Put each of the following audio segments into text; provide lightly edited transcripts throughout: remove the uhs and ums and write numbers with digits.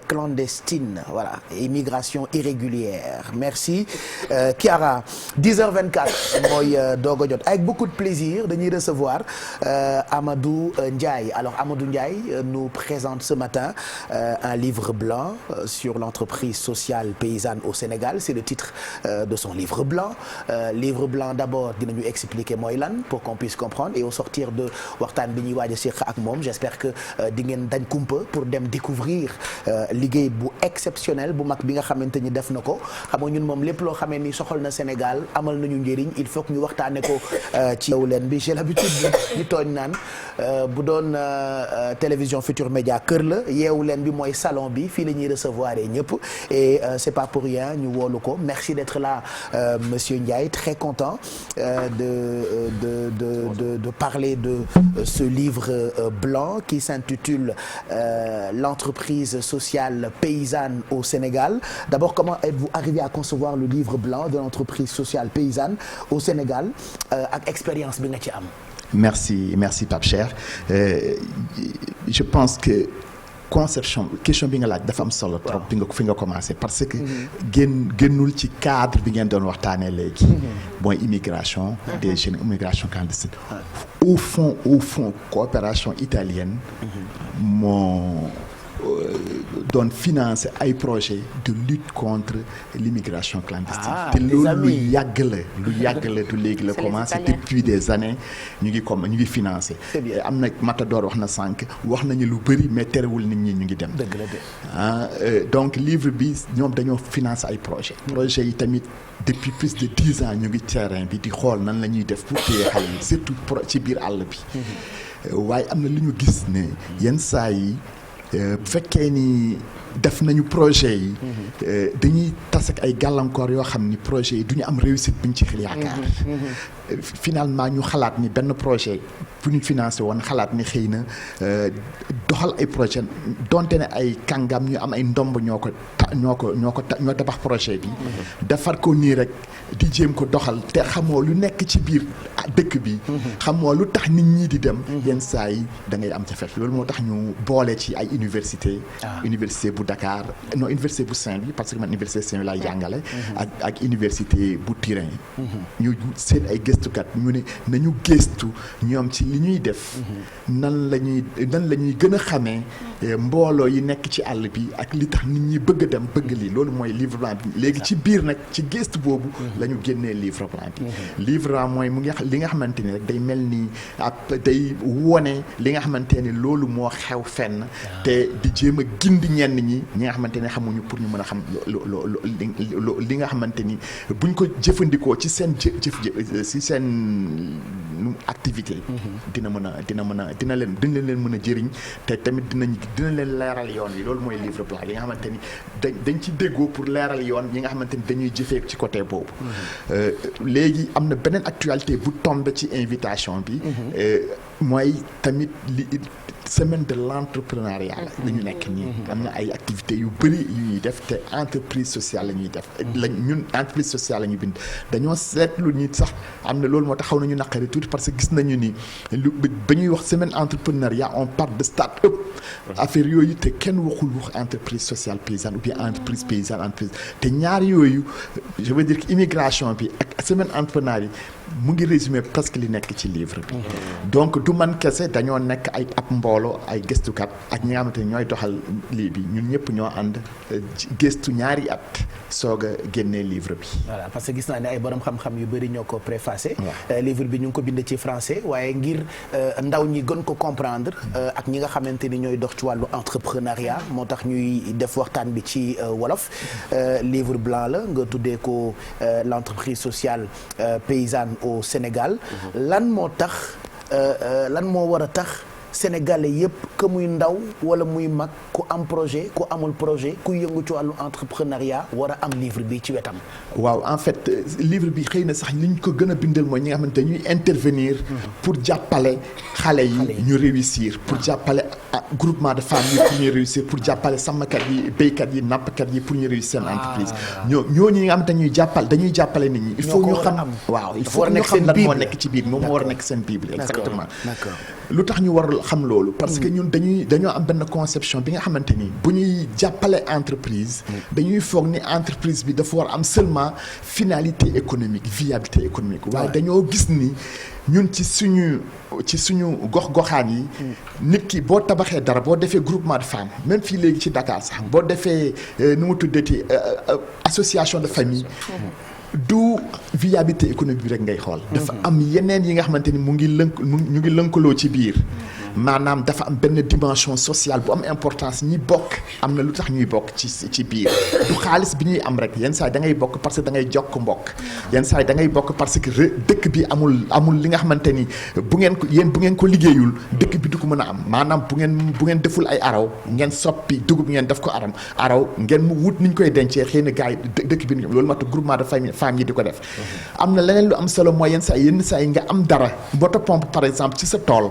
Clandestine, voilà, immigration irrégulière. Merci Chiara. 10h24 mooy doog a jot avec beaucoup de plaisir dañuy recevoir Amadou Ndiaye. Alors Amadou Ndiaye nous présente ce matin un livre blanc sur l'entreprise sociale paysanne au Sénégal. C'est le titre de son livre blanc. Livre blanc d'abord dinañu expliquer mooy lan pour qu'on puisse comprendre et au sortir de waxtaan bi ñuy waaj a séq ak moom j'espère que di ngeen dañ kumpa pour dem découvrir liggéey bu exceptionnel bu mag bi nga xamante ni def na ko xam nga ñun moom lépp loo xamee ni soxal na Sénégal amal nañu njëriñ il faut que ñu waxtaane ko ci Yeewu Leen bi j'ai l'habitude di tooñ naan bu doon télévision Futur Média kër la Yeewu Leen bi mooy salon bi fii la ñuy recevoir ñëpp et c'est pas pour rien ñu woolu ko merci d'être là monsieur Ndiaye très content de parler de ce livre blanc qui s'intitule l'entreprise sociale paysanne au Sénégal. D'abord, comment êtes-vous arrivé à concevoir le livre blanc de l'entreprise sociale paysanne au Sénégal ak expérience bi nga ci am. Merci Pape Cheikh. Je pense que conception question bi nga laaj dafa am solo trop fi nga commencé parce que génnul ci cadre bi ngeen doon waxtaanee léegi mooy immigration des jeunes immigration clandestine au fond coopération italienne moo doon financer ay projet de lutte contre l'immigration clandestine te loolu lu yàgg la du léegi la commencé depuis des années ñu ngi financer am na Matador wax na sànq wax nañu lu bëri mais terewul nit ñi ñu ngi dem donc livre bi ñoom dañoo financer ay projet yi tamit depuis plus de 10 ans ñu ngi terrain bi di xool nan la ñuy def pour téye xale yi surtout ci biir àll bi waaye am na lu ñu gis ne yenn saa yi bu fekkee ni def nañu projet yi dañuy tas ak ay gàllankoor yoo xam ni projet yi du ñu am réussite bi ñu ci yaakaar finalement ñu xalaat ni benn projet bu ñu financé woon xalaat ni xëy na doxal ay projet donte ne ay kàngam ñu am ay ndomb ñoo tabax projet bi defar ko nii rek di jéem ko doxal te xamoo lu nekk ci biir dëkk bi xamoo lu tax nit ñi di dem yenn saa yi da ngay am jafe loolu moo tax ñu boole ci ay université bu Dakar non université bu Saint-Louis parce que man université Saint-Louis laay jàngale ak université bu Turin ñu seen ay gëstukat ñu ne nañu gëstu ñoom ci li ñuy def nan la ñuy gën a xamee mbooloo yi nekk ci àll bi ak li tax nit ñi bëgg a dem bëgg lii loolu mooy livre blanc bi léegi ci biir nag ci gëstu boobu la ñu génnee livre blanc bi livre blanc mooy mu ngi li nga xamante ni rek day mel ni day wone li nga xamante ni loolu moo xew fenn te di jéem a gindi ñenn ñi nga xamante ne xamuñu pour ñu mën a xam li nga xamante ni buñ ko jëfandikoo ci seen ci seen activité dina leen mën a jëriñ te tamit dina leen leeral yoon yi loolu mooy livre blanc yi nga xamante ni dañ ci déggoo pour leeral yoon yi nga xamante ni dañuy jëfee ci côté boobu léegi am na beneen actualité bu tombe ci invitation bi mooy tamit semaine de l'entrepreneuriat la ñu nekk nii am na ay activités yu bëri yu ñuy def te entreprise sociale la ñuy def ñun entreprise sociale la ñu bind dañoo seetlu ni sax am na loolu moo tax xaw nañu naqari tuuti parce que gis nañu ni ba ñuy wax semaine entrepreneuriat on parle de start-up affaire yooyu te kenn waxul wax entreprise sociale paysanne ou bien entreprise paysanne entreprise te ñaar yooyu je veux dire que immigration bi ak semaine entrepreneuriat mu ngi résumé presque li nekk ci livre bi donc du man kese dañoo nekk ay ab mbooloo ay gëstukat ak ñi nga xamante ne ñooy doxal lii bi ñun ñëpp ñoo ànd gëstu ñaari at soog a génnee livre bi. voilà parce que gis naa ne ay borom xam-xam yu bëri ñoo ko préfacé. livre bi ñu ngi ko bind ci français waaye ngir ndaw ñi gën ko comprendre ak ñi nga xamante ni ñooy dox ci wàllu entrepreneuriat moo tax ñuy def waxtaan bi ci wolof livre blanc la nga tuddee ko l'entreprise sociale paysanne au Sénégal lan moo war a tax sénégalais yëpp que muy ndaw wala muy mag ku am projet ku amul projet ku yëngu ci wàllu entrepreneuriat war a am livre bi ci wetam. waaw en fait livre bi xëy na sax li ñu ko gën a bindal mooy ñi nga xamante dañuy intervenir pour jàppale xale yi ñu réussir pour jàppale groupement de femmes yi pour ñu réussir pour jàppale sàmmkat yi béykat yi nappkat yi pour ñu réussir seen entreprise ñooñu ñi nga xamante dañuy jàppale nit ñi il faut ñu xam waaw il faut ñu xam lan moo nekk ci biir moom moo war a nekk seen bible exactement lu tax ñu war xam loolu. parce que ñun dañoo am benn conception bi nga xamante ni bu ñuy jàppale entreprise. dañuy foog ni entreprise bi dafa war am seulement finalité économique viabilité économique. waaye dañoo gis ni ñun ci suñu gox-goxaan yi. nit ki boo tabaxee dara boo defee groupement de femmes même fii léegi ci Dakar sax boo defee nu mu tuddati association de famille. du viabilité économique bi rek ngay xool. dafa am yeneen yi nga xamante ni ñu ngi lënkaloo ci biir. maanaam dafa am benn dimension sociale bu am importance ñi bokk am na lu tax ñuy bokk ci biir. du xaalis bi ñuy am rek yenn saa yi da ngay bokk parce que da ngay jokk mbokk. yenn saa yi da ngay bokk parce que dëkk bi amul li nga xamante ni bu ngeen ko liggéeyul dëkk bi du ko mën a am maanaam bu ngeen deful ay araw ngeen soppi dugub ngeen def ko araw ngeen mu wut ni ñu koy dencee xëy na gars yi dëkk bi loolu moo tax groupement de famille femmes yi di ko def. am na leneen lu am solo mooy yenn saa yi nga am dara moto pompe par exemple ci sa tool.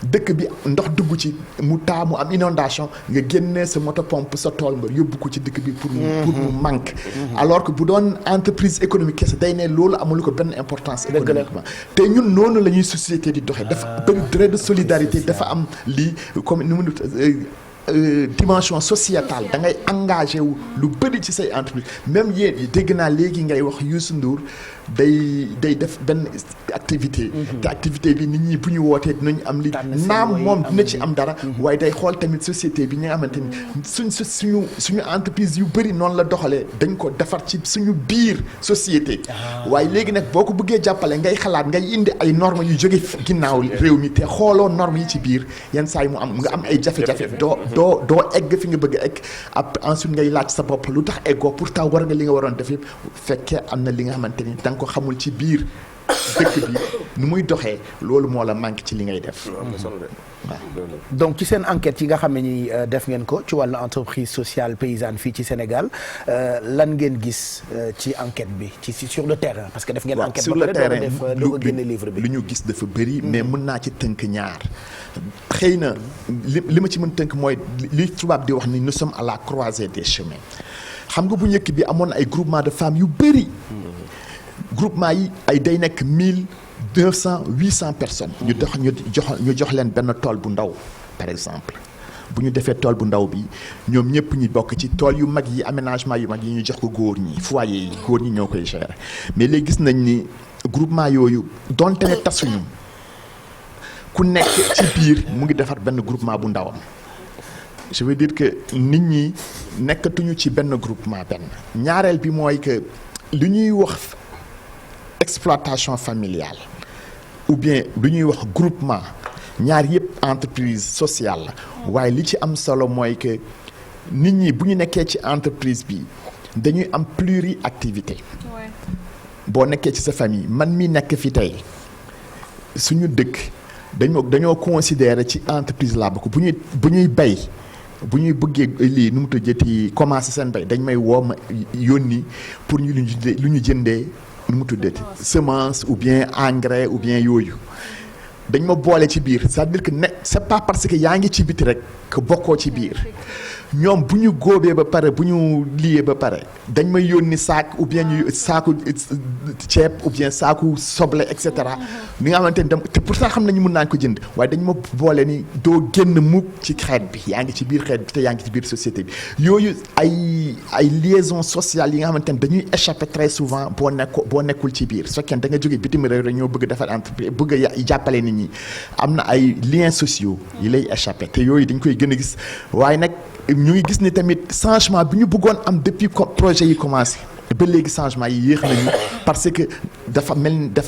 dëkk bi ndox dugg ci mu am inondation nga génnee sa moto pompe sa tool nga yóbbu ko ci dëkk bi pour mu manque alors que bu doon entreprise économique kese day ne loolu amul ko benn importance économiquement te ñun noonu la ñuy société di doxee dafa bëri trait de solidarité dafa am lii comme ni mu dimension sociétale da ngay engagé wu lu bëri ci say entreprise même yéen dégg naa léegi ngay wax Youssou Ndour day def benn activité te activité bi nit ñi bu ñu wootee dinañu am li naam moom dina ci am dara waaye day xool tamit société bi ñi nga xamante ni suñu entreprise yu bëri noonu la doxalee dañ ko defar ci suñu biir société waaye léegi nag boo ko bëggee jàppale ngay xalaat ngay indi ay normes yu jóge ginnaaw réew mi te xooloo normes yi ci biir yenn saa yi nga am ay jafe-jafe doo egg fi nga bëgg a egg ensuite ngay laaj sa bopp lu tax eggoo pourtant war nga li nga waroon def yëpp fekkee am na li nga xamante ni ko xamul ci biir dëkk bi nu muy doxee loolu moo la manqué ci li ngay def. donc ci seen enquête yi nga xam ne ni def ngeen ko ci wàllu entreprise sociale paysanne fii ci Sénégal lan ngeen gis ci enquête bi sur le terrain parce que def ngeen enquête sur le terrain doo ko génne livre bi. lu ñu gis dafa bëri mais mën naa ci tënk ñaar xëy na li ma ci mën tënk mooy li tubaab di wax ni nous sommes à la croisée des chemins xam nga bu njëkk bi amoon na ay groupement de femmes yu bëri. groupement yi ay day nekk 1200 800 personnes. ñu jox leen benn tool bu ndaw par exemple bu ñu defee tool bu ndaw bi ñoom ñëpp ñi bokk ci tool yu mag yi aménagement yu mag yi ñu jox ko góor ñi foyer yi góor ñi ñoo koy gérer mais léegi gis nañ ni groupement yooyu donte ne tasuñu ku nekk ci biir mu ngi defar benn groupement bu ndawam. je veux dire que nit ñi nekkatuñu ci benn groupement benn ñaareel bi mooy que lu ñuy wax exploitation familiale ou bien lu ñuy wax groupement ñaar yëpp entreprise sociale la waaye li ci am solo mooy que nit ñi bu ñu nekkee ci entreprise bi dañuy am pluriactivité boo nekkee ci sa famille man mi nekk fi tey suñu dëkk dañoo considérer ci entreprise laa bokk bu ñuy bay bu ñuy bëggee lii nu mu tuddati commencer seen bay dañ may woo ma yónni pour lu ñu jëndee nu mu tuddati semence ou bien engrais ou bien yooyu dañ ma boole ci biir c'est-à-dire que c'est pas parce que yaa ngi ci biti rek que bokkoo ci biir ñoom bu ñu góobee ba pare bu ñu liyee ba pare dañ may yónni saak ou bien ñu saaku ceeb ou bien saaku soble et cetera li nga xamante ni te pourtant xam nañu mën naa ko jënd waaye dañ ma boole ni doo génn mukk ci xeet bi yaa ngi ci biir xeet bi te yaa ngi ci biir société bi yooyu ay liaison sociale yi nga xamante ni dañuy échapper très souvent boo nekkul ci biir su fekkee da nga jógee bitim réew rek ñoo bëgg defar entreprise bëgg a jàppale nit ñi am na ay liens sociaux yi lay échapper te yooyu dañ koy gën a gis waaye nag ñu ngi gis ni tamit changement bi ñu bëggoon am depuis projet yi commencé ba léegi changement yi yéex nañu parce que dafa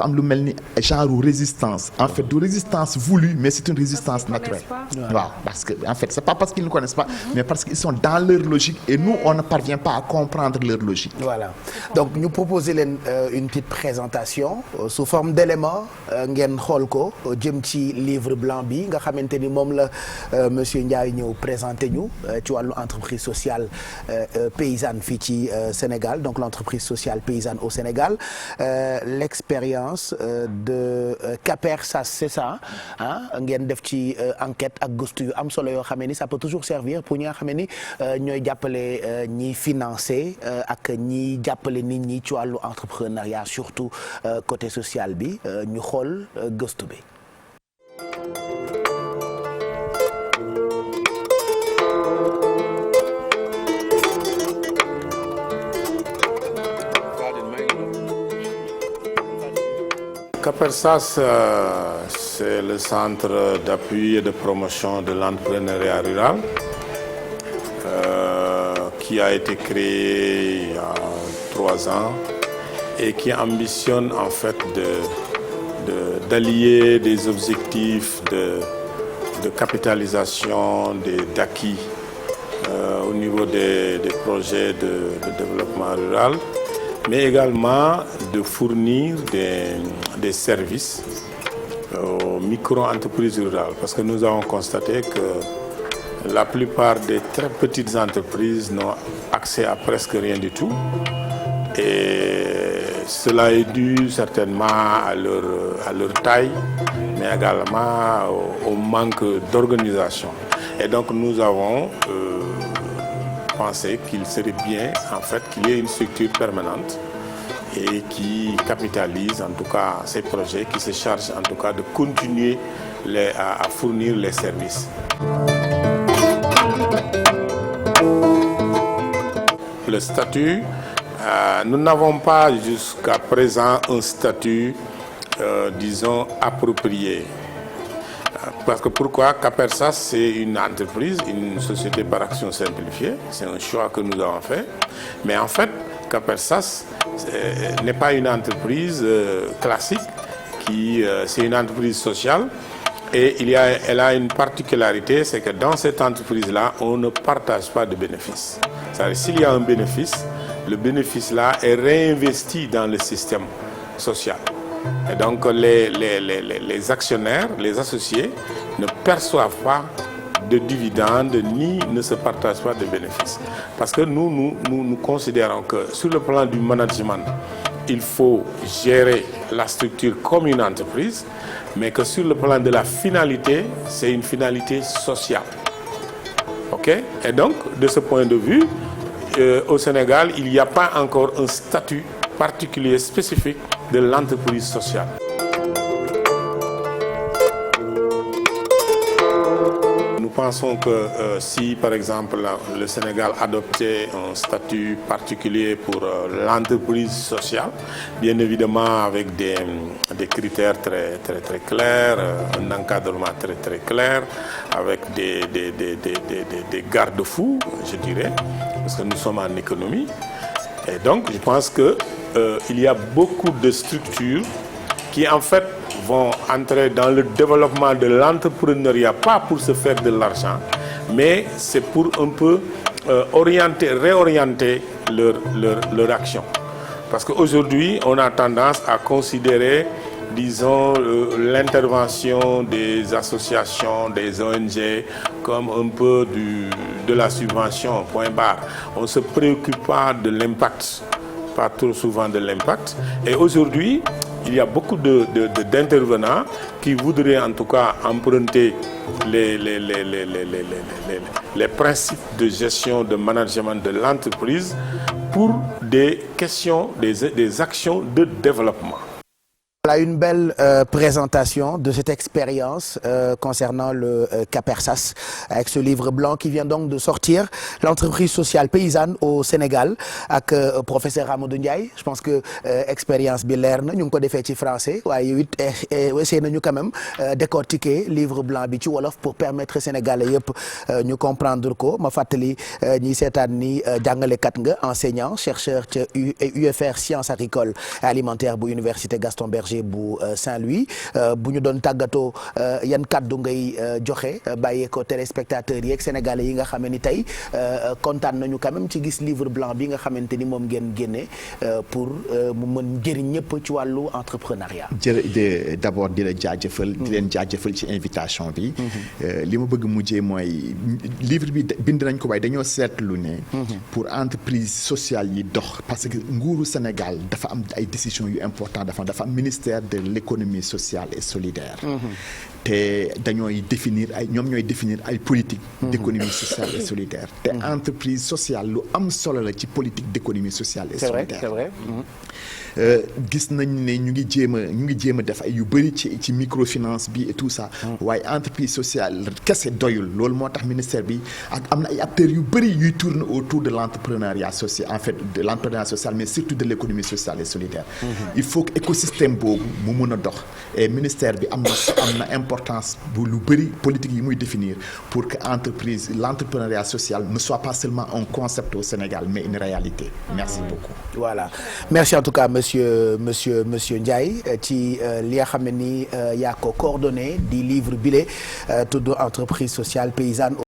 am lu mel ni genre résistance en fait du résistance voulue mais c'est une résistance naturelle waaw parce que en fait c'est pas parce qu'ils ne connaissent pas mais parce qu'ils sont dans leur logique et nous on ne parvient pas à comprendre leur logique. Voilà donc ñu proposer leen une petite présentation sous forme d'éléments ngeen xool ko jëm ci livre blanc bi nga xamante ni moom la monsieur Ndiaye ñëw présenter ñu ci wàllu entreprise sociale paysanne fii ci Sénégal donc l'entreprise sociale paysanne au Sénégal l'expérience de Caper ça c'est ça ngeen def ci enquête ak gëstu yu am solo yoo xam ni ça peut toujours servir pour ñi nga xam ni ñooy jàppale ñiy financer ak ñiy jàppale nit ñi ci wàllu entrepreneuriat surtout côté social bi ñu xool gëstu bi. CAPERSAS, c'est le centre d'appui et de promotion de l'entrepreneuriat rural qui a été créé il y a 3 ans et qui ambitionne en fait d'allier des objectifs de capitalisation d'acquis au niveau des projets de développement rural, mais également de fournir des services aux micro-entreprises rurales. Parce que nous avons constaté que la plupart des très petites entreprises n'ont accès à presque rien du tout. Et cela est dû certainement à leur taille, mais également au manque d'organisation. Et donc nous avons pensé qu'il serait bien en fait qu'il y ait une structure permanente et qui capitalise en tout cas ces projets, qui se charge en tout cas de continuer à fournir les services. Le statut, nous n'avons pas jusqu'à présent un statut, disons, approprié. Parce que pourquoi? CAPERSAS, c'est une entreprise, une société par action simplifiée. C'est un choix que nous avons fait. Mais en fait, CAPERSAS n'est pas une entreprise classique, c'est une entreprise sociale. Et elle a une particularité, c'est que dans cette entreprise-là, on ne partage pas de bénéfices. C'est-à-dire, s'il y a un bénéfice, le bénéfice-là est réinvesti dans le système social. Et donc, les actionnaires, les associés, ne perçoivent pas de dividendes ni ne se partagent pas de bénéfices. Parce que nous considérons que sur le plan du management, il faut gérer la structure comme une entreprise, mais que sur le plan de la finalité, c'est une finalité sociale. OK? Et donc, de ce point de vue, au Sénégal, il n'y a pas encore un statut particulier spécifique de l'entreprise sociale. Nous pensons que si, par exemple, le Sénégal adoptait un statut particulier pour l'entreprise sociale, bien évidemment avec des critères très, très, très clairs, un encadrement très, très clair, avec des garde-fous, je dirais, parce que nous sommes en économie. Et donc, je pense qu'il y a beaucoup de structures qui, en fait, vont entrer dans le développement de l'entrepreneuriat, pas pour se faire de l'argent, mais c'est pour un peu réorienter leur action. Parce qu'aujourd'hui, on a tendance à considérer, disons, l'intervention des associations, des ONG, comme un peu de la subvention, point barre. On ne se préoccupe pas de l'impact, pas trop souvent de l'impact. Et aujourd'hui, il y a beaucoup d'intervenants qui voudraient en tout cas emprunter les principes de gestion, de management de l'entreprise pour des questions, des actions de développement. Voilà une belle présentation de cette expérience concernant le CAPERSAS avec ce livre blanc qui vient donc de sortir, l'entreprise sociale paysanne au Sénégal ak professeur Amadou Ndiaye. Je pense que expérience bi leer na ñu ngi ko defee ci français waaye yow it essayé nañu quand même décortiquer livre blanc bi ci wolof pour permettre sénégalais yëpp ñu comprendre ko. Ma fàttali ñi seetaan ni jàngalekat nga, enseignant chercheur ca UFR sciences agricoles et alimentaires bu université Gaston Berger bu Saint-Louis. Bu ñu doon tàggatoo yan kàddu ngay joxe bàyyee ko téléspectateurs yi ak sénégalais yi nga xam ni tey kontaan nañu quand même ci gis livre blanc bi nga xamante ni moom ngeen génne pour mu mën jëriñ ñëpp ci wàllu entrepreneuriat. D'abord di la jaajëfal. di leen jaajëfal ci invitation bi. li ma bëgg mujjee mooy livre bi bind nañ ko waaye dañoo seetlu ne. pour entreprise sociale yi dox parce que nguuru Sénégal dafa am ay décisions yu important dafa am ministère de l'économie sociale et solidaire. te ñoom ñooy définir ay politique d'économie sociale et solidaire te entreprise sociale lu am solo la ci politique d'économie sociale et solidaire. C'est vrai. gis nañ ne ñu ngi jéem a def ay yu bëri ci microfinance bi et tout ça waaye entreprise sociale kese doyul loolu moo tax ministère bi ak am na ay acteurs yu bëri yuy tourner autour de l'entrepreneuriat social, en fait de l'entrepreneuriat social, mais surtout de l'économie sociale et solidaire. Il faut que écosystème boobu mu mun a dox et ministère bi am na importance bu lu bëri politique yi muy définir pour que l'entrepreneuriat social ne soit pas seulement un concept au Sénégal mais une réalité. Merci beaucoup. Voilà, merci en tout cas monsieur Ndiaye ci li nga xam ne ni yaa ko coordonné di livre bile tudd entreprise sociale paysanne.